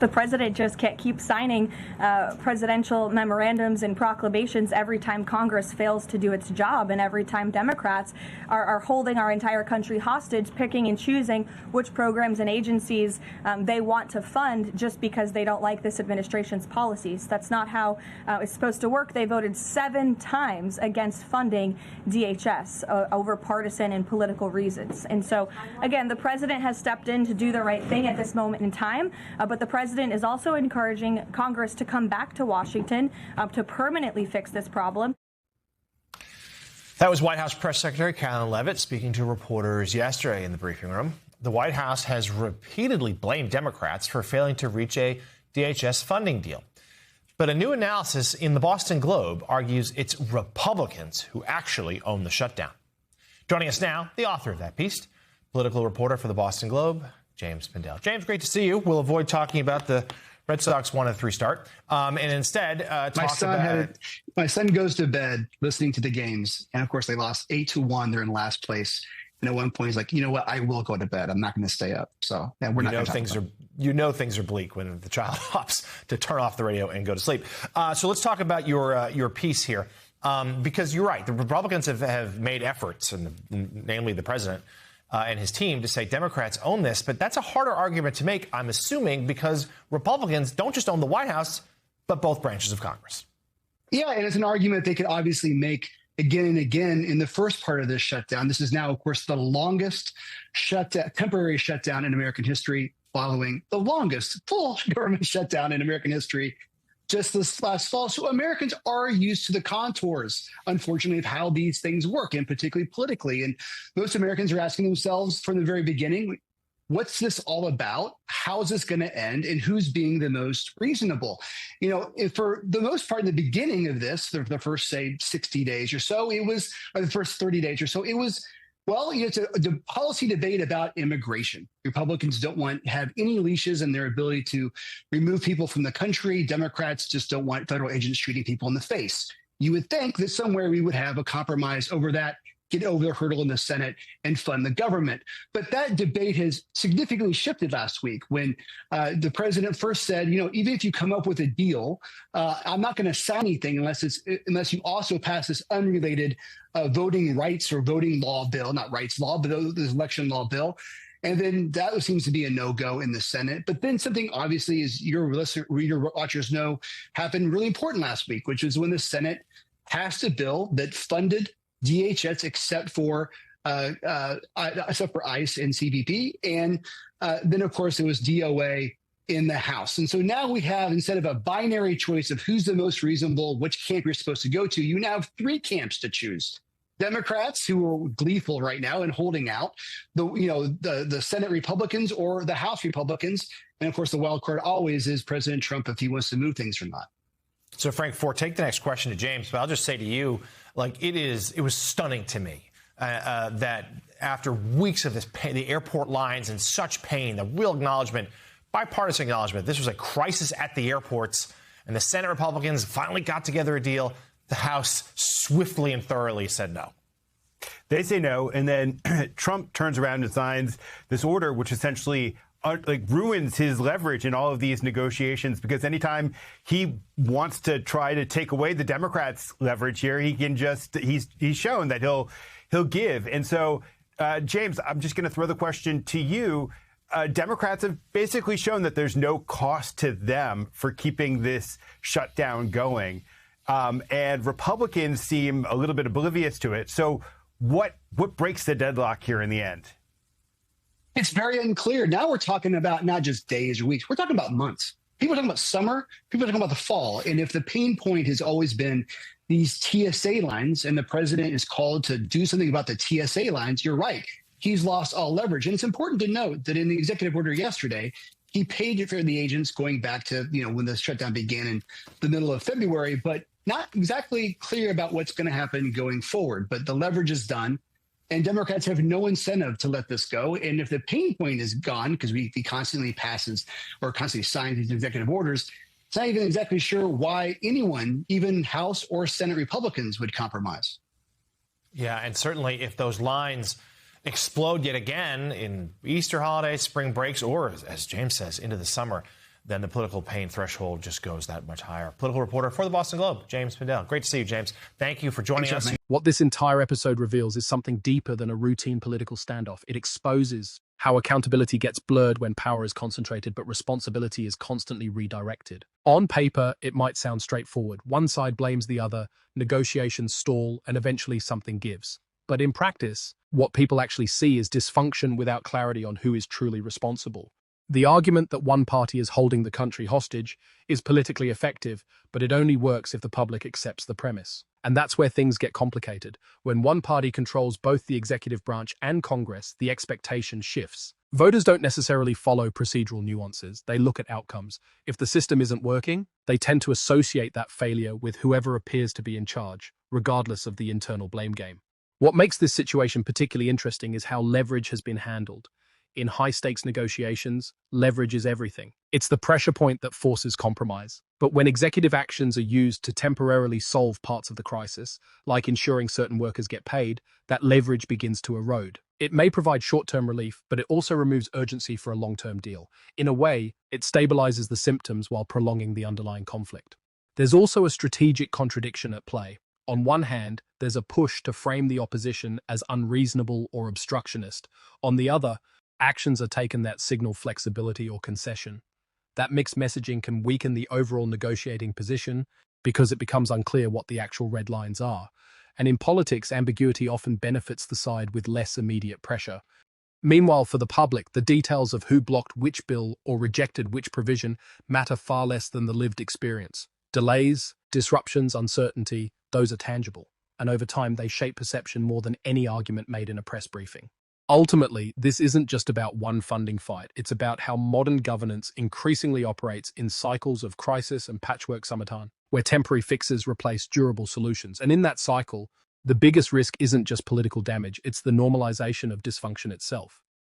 The president just can't keep signing presidential memorandums and proclamations every time Congress fails to do its job, and every time Democrats are holding our entire country hostage, picking and choosing which programs and agencies they want to fund just because they don't like this administration's policies. That's not how it's supposed to work. They voted 7 times against funding DHS over partisan and political reasons. And so, again, the president has stepped in to do the right thing at this moment in time, but the president is also encouraging Congress to come back to Washington to permanently fix this problem. That was White House Press Secretary Karoline Leavitt speaking to reporters yesterday in the briefing room. The White House has repeatedly blamed Democrats for failing to reach a DHS funding deal. But a new analysis in the Boston Globe argues it's Republicans who actually own the shutdown. Joining us now, the author of that piece, political reporter for the Boston Globe, James Pindell. James, great to see you. We'll avoid talking about the Red Sox 1-3 start, and instead talk about. My son goes to bed listening to the games, and of course they lost 8-1. They're in last place, and at one point he's like, "You know what? I will go to bed. I'm not going to stay up." So yeah, we're not. Things are bleak when the child opts to turn off the radio and go to sleep. So let's talk about your piece here, because you're right. The Republicans have made efforts, and namely the president and his team, to say Democrats own this. But that's a harder argument to make, I'm assuming, because Republicans don't just own the White House, but both branches of Congress. Yeah, and it's an argument they could obviously make again and again in the first part of this shutdown. This is now, of course, the longest temporary shutdown in American history, following the longest full government shutdown in American history just this last fall. So Americans are used to the contours, unfortunately, of how these things work, and particularly politically. And most Americans are asking themselves from the very beginning, what's this all about? How is this going to end? And who's being the most reasonable? You know, for the most part, in the beginning of this, the first, say, 60 days or so, or the first 30 days or so, it was, well, it's a policy debate about immigration. Republicans don't want to have any leashes in their ability to remove people from the country. Democrats just don't want federal agents shooting people in the face. You would think that somewhere we would have a compromise over that, get over the hurdle in the Senate and fund the government. But that debate has significantly shifted last week when the president first said, you know, even if you come up with a deal, I'm not going to sign anything unless you also pass this unrelated voting rights or voting law bill, not rights law, but this election law bill. And then that seems to be a no-go in the Senate. But then something, obviously, as your reader watchers know, happened really important last week, which was when the Senate passed a bill that funded DHS except for ICE and CBP. And then, of course, it was DOA in the House. And so now we have, instead of a binary choice of who's the most reasonable, which camp you're supposed to go to, you now have 3 camps to choose. Democrats, who are gleeful right now and holding out, the Senate Republicans or the House Republicans. And of course, the wild card always is President Trump, if he wants to move things or not. So, Frank, take the next question to James, but I'll just say to you, it was stunning to me that after weeks of this pain, the airport lines in such pain, the real acknowledgement, bipartisan acknowledgement, this was a crisis at the airports, and the Senate Republicans finally got together a deal. The House swiftly and thoroughly said no. They say no, and then Trump turns around and signs this order, which essentially ruins his leverage in all of these negotiations, because anytime he wants to try to take away the Democrats' leverage here, he can he's shown that he'll give. And so, James, I'm just going to throw the question to you. Democrats have basically shown that there's no cost to them for keeping this shutdown going. And Republicans seem a little bit oblivious to it. So what breaks the deadlock here in the end? It's very unclear. Now we're talking about not just days or weeks. We're talking about months. People are talking about summer. People are talking about the fall. And if the pain point has always been these TSA lines, and the president is called to do something about the TSA lines, you're right. He's lost all leverage. And it's important to note that in the executive order yesterday, he paid for the agents going back to, when the shutdown began in the middle of February, but not exactly clear about what's going to happen going forward. But the leverage is done. And Democrats have no incentive to let this go. And if the pain point is gone, because he constantly passes or constantly signs these executive orders, it's not even exactly sure why anyone, even House or Senate Republicans, would compromise. Yeah, and certainly if those lines explode yet again in Easter holidays, spring breaks, or, as James says, into the summer, then the political pain threshold just goes that much higher. Political reporter for the Boston Globe, James Mandel. Great to see you, James. Thank you for joining us. What this entire episode reveals is something deeper than a routine political standoff. It exposes how accountability gets blurred when power is concentrated, but responsibility is constantly redirected. On paper, it might sound straightforward. One side blames the other, negotiations stall, and eventually something gives. But in practice, what people actually see is dysfunction without clarity on who is truly responsible. The argument that one party is holding the country hostage is politically effective, but it only works if the public accepts the premise. And that's where things get complicated. When one party controls both the executive branch and Congress, the expectation shifts. Voters don't necessarily follow procedural nuances. They look at outcomes. If the system isn't working, they tend to associate that failure with whoever appears to be in charge, regardless of the internal blame game. What makes this situation particularly interesting is how leverage has been handled. In high-stakes negotiations, leverage is everything. It's the pressure point that forces compromise. But when executive actions are used to temporarily solve parts of the crisis, like ensuring certain workers get paid, that leverage begins to erode. It may provide short-term relief, but it also removes urgency for a long-term deal. In a way, it stabilizes the symptoms while prolonging the underlying conflict. There's also a strategic contradiction at play. On one hand, there's a push to frame the opposition as unreasonable or obstructionist. On the other, actions are taken that signal flexibility or concession. That mixed messaging can weaken the overall negotiating position because it becomes unclear what the actual red lines are. And in politics, ambiguity often benefits the side with less immediate pressure. Meanwhile, for the public, the details of who blocked which bill or rejected which provision matter far less than the lived experience. Delays, disruptions, uncertainty, those are tangible. And over time, they shape perception more than any argument made in a press briefing. Ultimately, this isn't just about one funding fight. It's about how modern governance increasingly operates in cycles of crisis and patchwork summertime, where temporary fixes replace durable solutions. And in that cycle, the biggest risk isn't just political damage, it's the normalization of dysfunction itself.